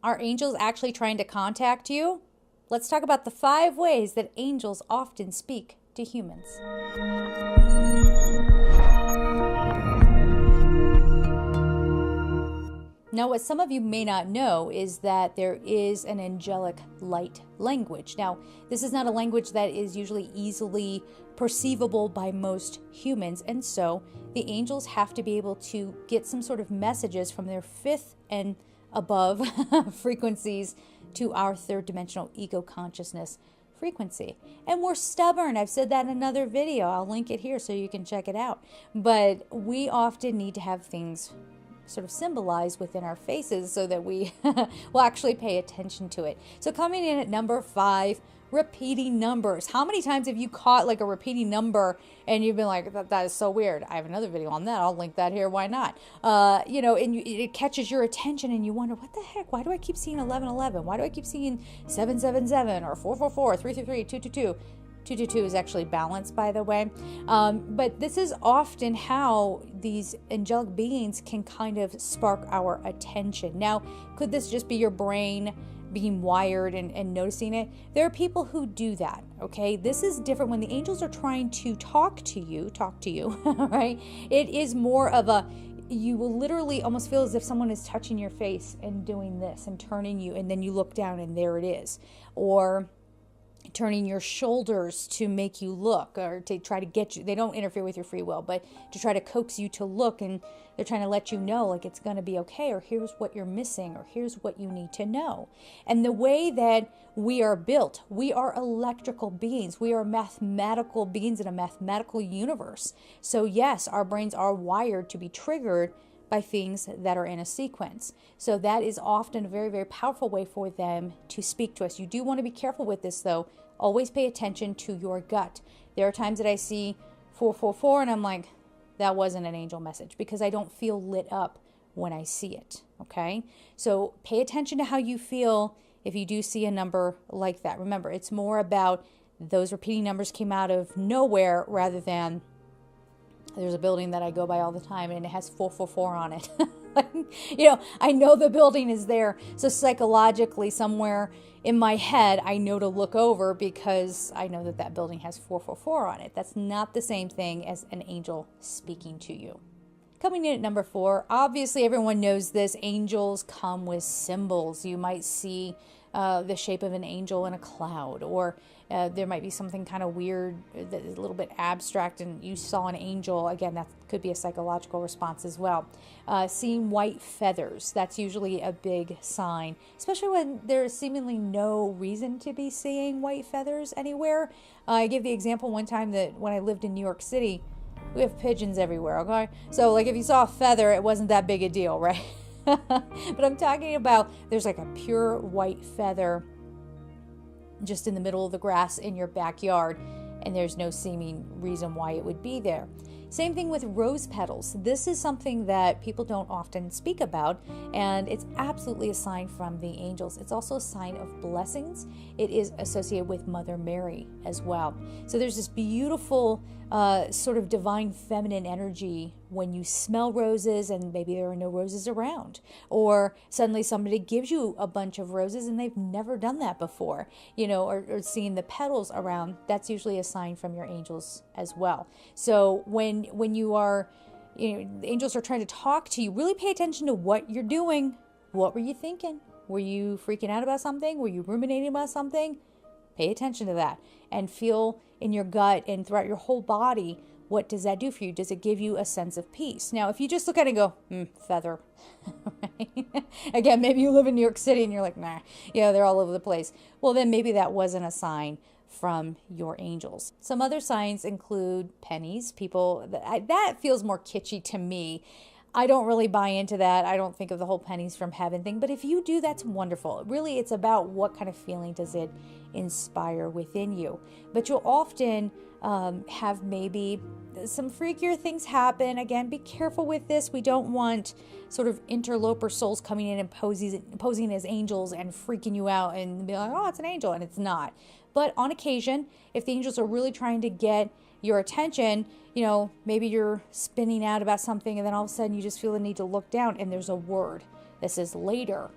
Are angels actually trying to contact you? Let's talk about the 5 ways that angels often speak to humans. Now, what some of you may not know is that there is an angelic light language. Now, this is not a language that is usually easily perceivable by most humans, and so the angels have to be able to get some sort of messages from their 5th and above frequencies to our 3rd dimensional ego consciousness frequency. And we're stubborn. I've said that in another video. I'll link it here so you can check it out. But we often need to have things sort of symbolized within our faces so that we will actually pay attention to it. So coming in at number 5, repeating numbers. How many times have you caught like a repeating number and you've been like, that is so weird? I have another video on that. I'll link that here. Why not? And it catches your attention and you wonder, what the heck? Why do I keep seeing 1111? Why do I keep seeing 777 or 444, 333, 222? 222 is actually balanced, by the way. But this is often how these angelic beings can kind of spark our attention. Now, could this just be your brain being wired and noticing it? There are people who do that, okay? This is different when the angels are trying to talk to you, right? It is more of a, you will literally almost feel as if someone is touching your face and doing this and turning you, and then you look down and there it is. Or turning your shoulders to make you look, or to try to get you, they don't interfere with your free will, but to try to coax you to look, and they're trying to let you know like it's going to be okay, or here's what you're missing, or here's what you need to know. And the way that we are built, we are electrical beings, we are mathematical beings in a mathematical universe. So yes, our brains are wired to be triggered by things that are in a sequence. So that is often a very, very powerful way for them to speak to us. You do want to be careful with this though. Always pay attention to your gut. There are times that I see 444 and I'm like, that wasn't an angel message, because I don't feel lit up when I see it, okay? So pay attention to how you feel if you do see a number like that. Remember, it's more about those repeating numbers came out of nowhere rather than there's a building that I go by all the time and it has 444 on it. I know the building is there. So psychologically, somewhere in my head, I know to look over because I know that that building has 444 on it. That's not the same thing as an angel speaking to you. Coming in at number 4, obviously everyone knows this. Angels come with symbols. You might see the shape of an angel in a cloud, or there might be something kind of weird that is a little bit abstract and you saw an angel. Again, that could be a psychological response as well. Seeing white feathers, that's usually a big sign, especially when there's seemingly no reason to be seeing white feathers anywhere. I gave the example one time that when I lived in New York City, we have pigeons everywhere, okay? So like if you saw a feather, it wasn't that big a deal, right? But I'm talking about there's like a pure white feather just in the middle of the grass in your backyard, and there's no seeming reason why it would be there. Same thing with rose petals. This is something that people don't often speak about, and it's absolutely a sign from the angels. It's also a sign of blessings. It is associated with Mother Mary as well. So there's this beautiful sort of divine feminine energy when you smell roses and maybe there are no roses around, or suddenly somebody gives you a bunch of roses and they've never done that before, or seeing the petals around. That's usually a sign from your angels as well. So when you are, the angels are trying to talk to you, really pay attention to what you're doing. What were you thinking? Were you freaking out about something? Were you ruminating about something? Pay attention to that and feel in your gut and throughout your whole body, what does that do for you? Does it give you a sense of peace? Now, if you just look at it and go, feather. Right? Again, maybe you live in New York City and you're like, nah, they're all over the place. Well, then maybe that wasn't a sign from your angels. Some other signs include pennies. That feels more kitschy to me. I don't really buy into that. I don't think of the whole pennies from heaven thing. But if you do, that's wonderful. Really, it's about what kind of feeling does it inspire within you. But you'll often have maybe some freakier things happen. Again, be careful with this. We don't want sort of interloper souls coming in and posing as angels and freaking you out and be like, oh, it's an angel, and it's not. But on occasion, if the angels are really trying to get your attention, maybe you're spinning out about something and then all of a sudden you just feel the need to look down and there's a word that says later.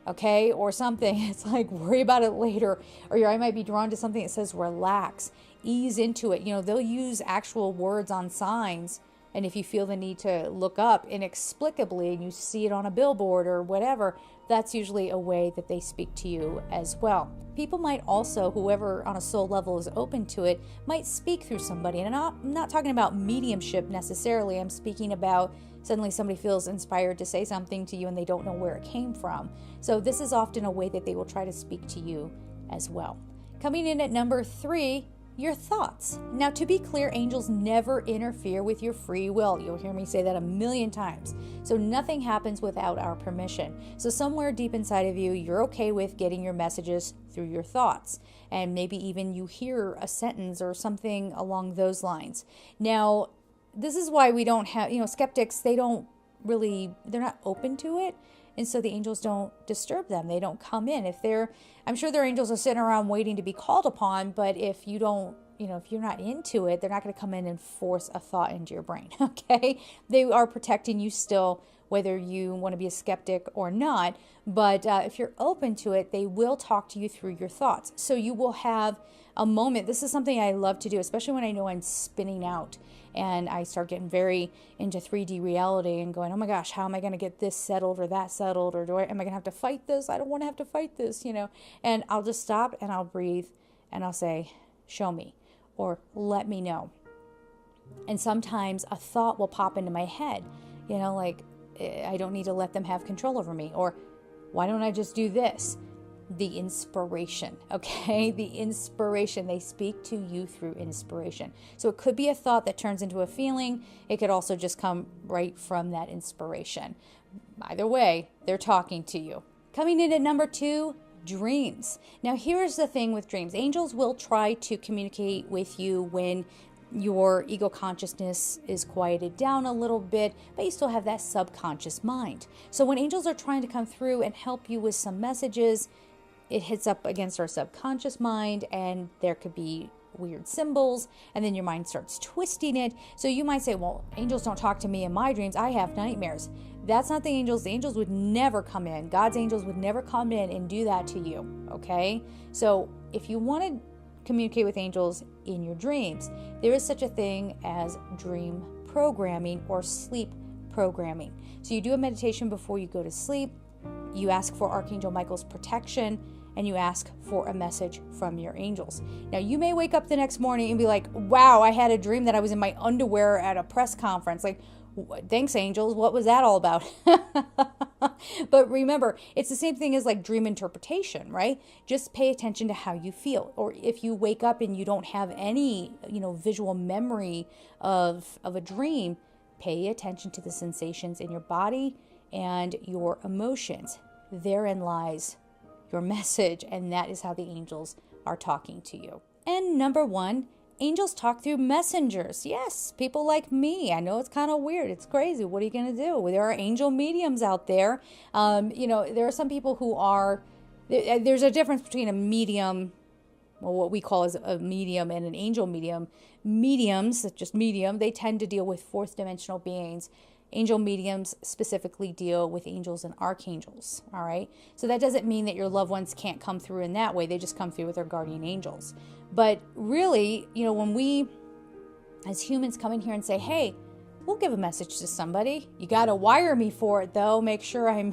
okay, or something. It's like, worry about it later. Or your eye might be drawn to something that says relax, ease into it. They'll use actual words on signs. And if you feel the need to look up inexplicably and you see it on a billboard or whatever, that's usually a way that they speak to you as well. People might also, whoever on a soul level is open to it, might speak through somebody. And I'm not talking about mediumship necessarily. I'm speaking about suddenly somebody feels inspired to say something to you and they don't know where it came from. So this is often a way that they will try to speak to you as well. Coming in at number 3, your thoughts. Now, to be clear, angels never interfere with your free will. You'll hear me say that a million times. So nothing happens without our permission. So somewhere deep inside of you, you're okay with getting your messages through your thoughts. And maybe even you hear a sentence or something along those lines. Now, this is why we don't have, skeptics, they're not open to it. And so the angels don't disturb them. They don't come in. I'm sure their angels are sitting around waiting to be called upon, but if you don't, if you're not into it, they're not going to come in and force a thought into your brain, okay? They are protecting you still, whether you want to be a skeptic or not. But if you're open to it, they will talk to you through your thoughts. So you will have a moment. This is something I love to do, especially when I know I'm spinning out and I start getting very into 3D reality and going, oh my gosh, how am I going to get this settled or that settled? Or am I going to have to fight this? I don't want to have to fight this, And I'll just stop and I'll breathe and I'll say, show me or let me know. And sometimes a thought will pop into my head, like I don't need to let them have control over me, or why don't I just do this? The inspiration, okay? The inspiration. They speak to you through inspiration. So it could be a thought that turns into a feeling. It could also just come right from that inspiration. Either way, they're talking to you. Coming in at number 2, dreams. Now, here's the thing with dreams. Angels will try to communicate with you when your ego consciousness is quieted down a little bit, but you still have that subconscious mind. So when angels are trying to come through and help you with some messages, it hits up against our subconscious mind, and there could be weird symbols, and then your mind starts twisting it. So you might say, well, angels don't talk to me in my dreams. I have nightmares. That's not the angels. The angels would never come in. God's angels would never come in and do that to you, okay? So if you want to communicate with angels in your dreams, there is such a thing as dream programming or sleep programming. So you do a meditation before you go to sleep. You ask for Archangel Michael's protection, and you ask for a message from your angels. Now, you may wake up the next morning and be like, wow, I had a dream that I was in my underwear at a press conference. Like, thanks, angels. What was that all about? But remember, it's the same thing as like dream interpretation, right? Just pay attention to how you feel. Or if you wake up and you don't have any, visual memory of a dream, pay attention to the sensations in your body and your emotions. Therein lies your message, and that is how the angels are talking to you. And number 1, angels talk through messengers. Yes, people like me. I know it's kind of weird. It's crazy. What are you going to do? There are angel mediums out there. There are some people who are, there's a difference between a medium, well, what we call as a medium, and an angel medium. Mediums, just medium, they tend to deal with fourth dimensional beings. Angel mediums specifically deal with angels and archangels, all right? So that doesn't mean that your loved ones can't come through in that way. They just come through with their guardian angels. But really, when we, as humans, come in here and say, hey, we'll give a message to somebody. You got to wire me for it, though. Make sure I'm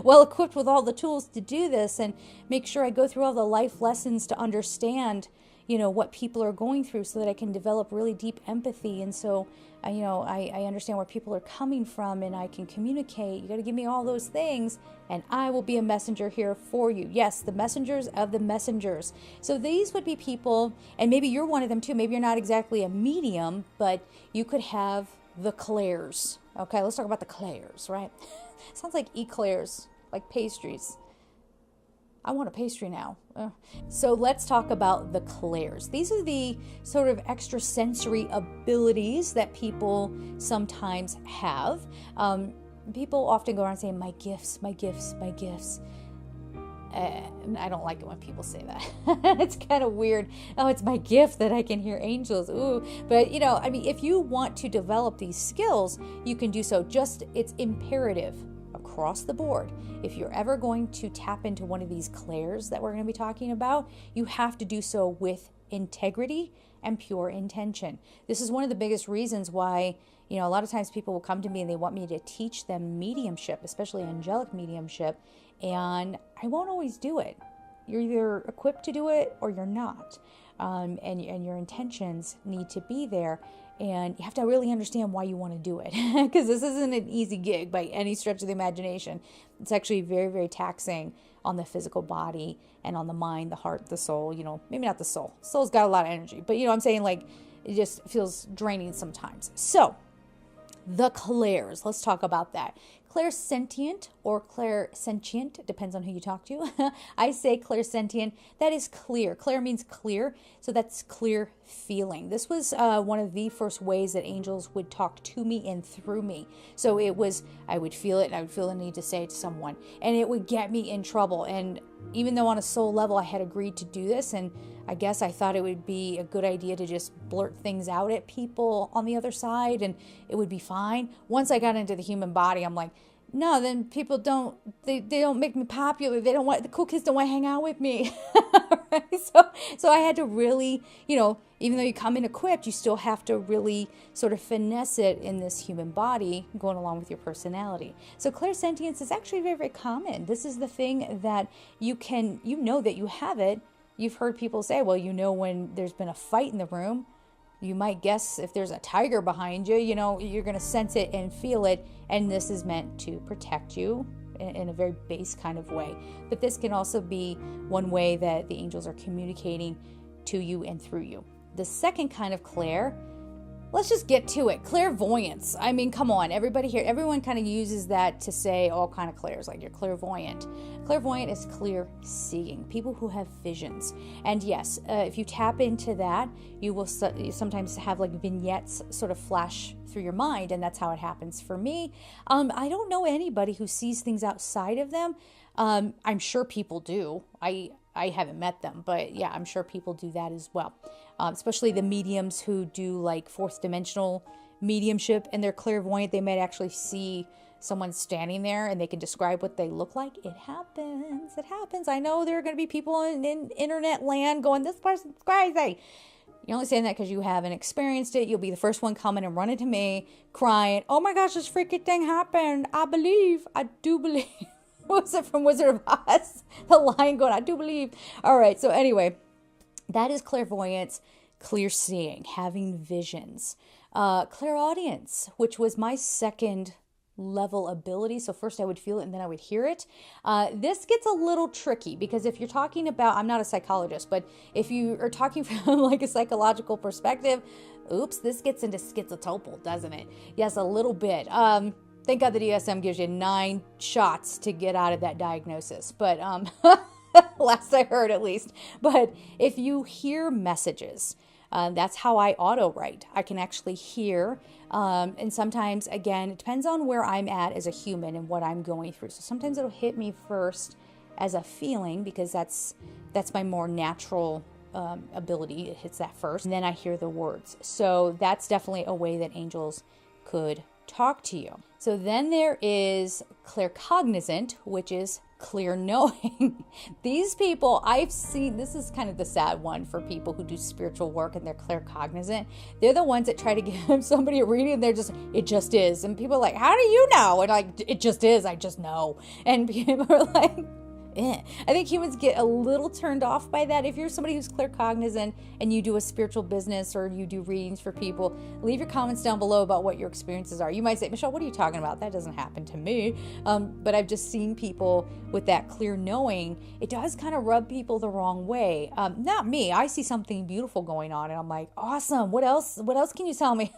well equipped with all the tools to do this, and make sure I go through all the life lessons to understand, what people are going through, so that I can develop really deep empathy. And so, I understand where people are coming from, and I can communicate. You got to give me all those things, and I will be a messenger here for you. Yes, the messengers of the messengers. So these would be people, and maybe you're one of them too. Maybe you're not exactly a medium, but you could have the clairs. Okay, let's talk about the clairs, right? Sounds like eclairs, like pastries. I want a pastry now. So let's talk about the clairs. These are the sort of extrasensory abilities that people sometimes have. People often go around saying, my gifts, my gifts, my gifts. And I don't like it when people say that. It's kind of weird. Oh, it's my gift that I can hear angels. Ooh. But, if you want to develop these skills, you can do so. Just, it's imperative, of across the board, if you're ever going to tap into one of these clairs that we're going to be talking about, you have to do so with integrity and pure intention. This is one of the biggest reasons why, a lot of times people will come to me and they want me to teach them mediumship, especially angelic mediumship, and I won't always do it. You're either equipped to do it or you're not. And your intentions need to be there. And you have to really understand why you want to do it, because this isn't an easy gig by any stretch of the imagination. It's actually very, very taxing on the physical body and on the mind, the heart, the soul. Maybe not the soul. Soul's got a lot of energy, but I'm saying, like, it just feels draining sometimes. So the clairs, let's talk about that. Clairsentient or clairsentient, depends on who you talk to. I say clairsentient, that is clear. Clair means clear, so that's clear feeling. This was one of the first ways that angels would talk to me and through me. So I would feel it, and I would feel the need to say it to someone, and it would get me in trouble. And even though on a soul level I had agreed to do this, and I guess I thought it would be a good idea to just blurt things out at people on the other side and it would be fine. Once I got into the human body, I'm like, no, then people don't make me popular. The cool kids don't want to hang out with me. Right? So I had to really, even though you come in equipped, you still have to really sort of finesse it in this human body going along with your personality. So clairsentience is actually very, very common. This is the thing that that you have it. You've heard people say, well, when there's been a fight in the room, you might guess if there's a tiger behind you, you're going to sense it and feel it. And this is meant to protect you in a very base kind of way. But this can also be one way that the angels are communicating to you and through you. The second kind of clair, let's just get to it. Clairvoyance. I mean, come on, everyone kind of uses that to say all kind of clairs, like you're clairvoyant. Clairvoyant is clear seeing, people who have visions. And yes, if you tap into that, you will sometimes have like vignettes sort of flash through your mind, and that's how it happens for me. I don't know anybody who sees things outside of them. I'm sure people do. I haven't met them, but yeah, I'm sure people do that as well. Especially the mediums who do like fourth dimensional mediumship and they're clairvoyant. They might actually see someone standing there and they can describe what they look like. It happens. I know there are going to be people in internet land going, this person's crazy. You're only saying that because you haven't experienced it. You'll be the first one coming and running to me crying, oh my gosh, this freaky thing happened. I do believe. What was it from Wizard of Oz? The lion going, I do believe. All right, so anyway, that is clairvoyance, clear seeing, having visions. Clairaudience, which was my second level ability. So first I would feel it and then I would hear it. This gets a little tricky because if you're talking about, I'm not a psychologist, but if you are talking from like a psychological perspective, this gets into schizotopal, doesn't it? Yes, a little bit. Thank God the DSM gives you 9 shots to get out of that diagnosis. But last I heard at least. But if you hear messages, that's how I auto write. I can actually hear. And sometimes, again, it depends on where I'm at as a human and what I'm going through. So sometimes it'll hit me first as a feeling because that's my more natural ability. It hits that first. And then I hear the words. So that's definitely a way that angels could talk to you. So then there is claircognizant, which is clear knowing. These people I've seen, this is kind of the sad one for people who do spiritual work and they're claircognizant. They're the ones that try to give somebody a reading and it just is. And people are like, how do you know? And like, it just is. I just know. And people are like, I think humans get a little turned off by that. If you're somebody who's claircognizant and you do a spiritual business or you do readings for people, leave your comments down below about what your experiences are. You might say, Michelle, what are you talking about? That doesn't happen to me. But I've just seen people with that clear knowing. It does kind of rub people the wrong way. Not me. I see something beautiful going on and I'm like, awesome. What else can you tell me?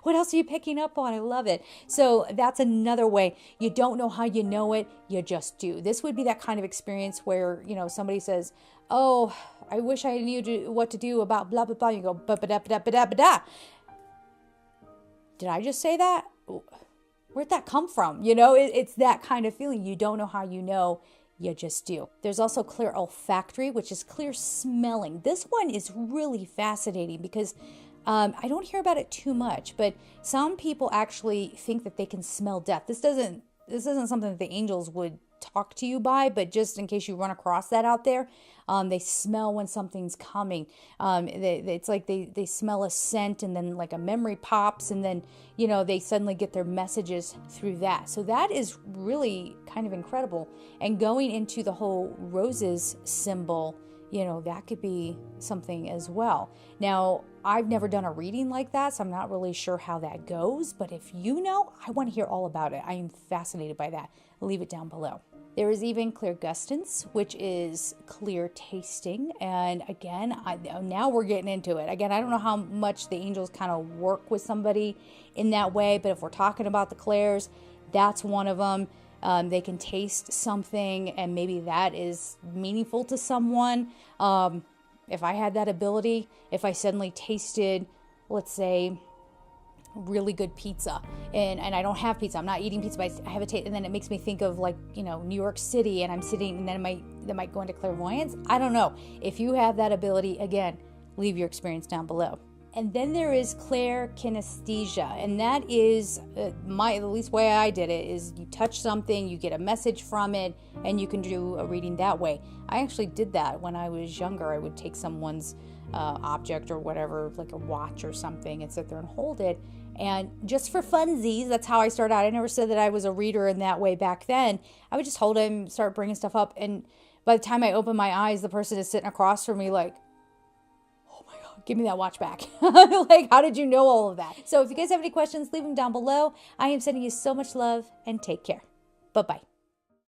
What else are you picking up on? I love it. So that's another way. You don't know how you know it. You just do. This would be that kind of experience where, somebody says, oh, I wish I knew what to do about blah, blah, blah. You go, ba-ba-da-ba-da-ba-da. Did I just say that? Where'd that come from? It's that kind of feeling. You don't know how you know. You just do. There's also clear olfactory, which is clear smelling. This one is really fascinating because I don't hear about it too much, but some people actually think that they can smell death. This doesn't this isn't something that the angels would talk to you by, but just in case you run across that out there, they smell when something's coming. It's like they smell a scent, and then like a memory pops, and then, they suddenly get their messages through that. So that is really kind of incredible. And going into the whole roses symbol, that could be something as well. Now, I've never done a reading like that, so I'm not really sure how that goes. But if you know, I want to hear all about it. I am fascinated by that. Leave it down below. There is even clairgustance, which is clear tasting. And again, now we're getting into it. Again, I don't know how much the angels kind of work with somebody in that way, but if we're talking about the clairs, that's one of them. They can taste something, and maybe that is meaningful to someone. If I had that ability, if I suddenly tasted, let's say, really good pizza, and I don't have pizza, I'm not eating pizza, but I have a taste, and then it makes me think of like, New York City, and I'm sitting, and then that might go into clairvoyance. I don't know. If you have that ability, again, leave your experience down below. And then there is clairkinesthesia, and that is the least way I did it is you touch something, you get a message from it, and you can do a reading that way. I actually did that when I was younger. I would take someone's object or whatever, like a watch or something, and sit there and hold it. And just for funsies, that's how I started out. I never said that I was a reader in that way back then. I would just hold it and start bringing stuff up. And by the time I open my eyes, the person is sitting across from me like, give me that watch back. Like, how did you know all of that? So if you guys have any questions, leave them down below. I am sending you so much love, and take care. Bye-bye.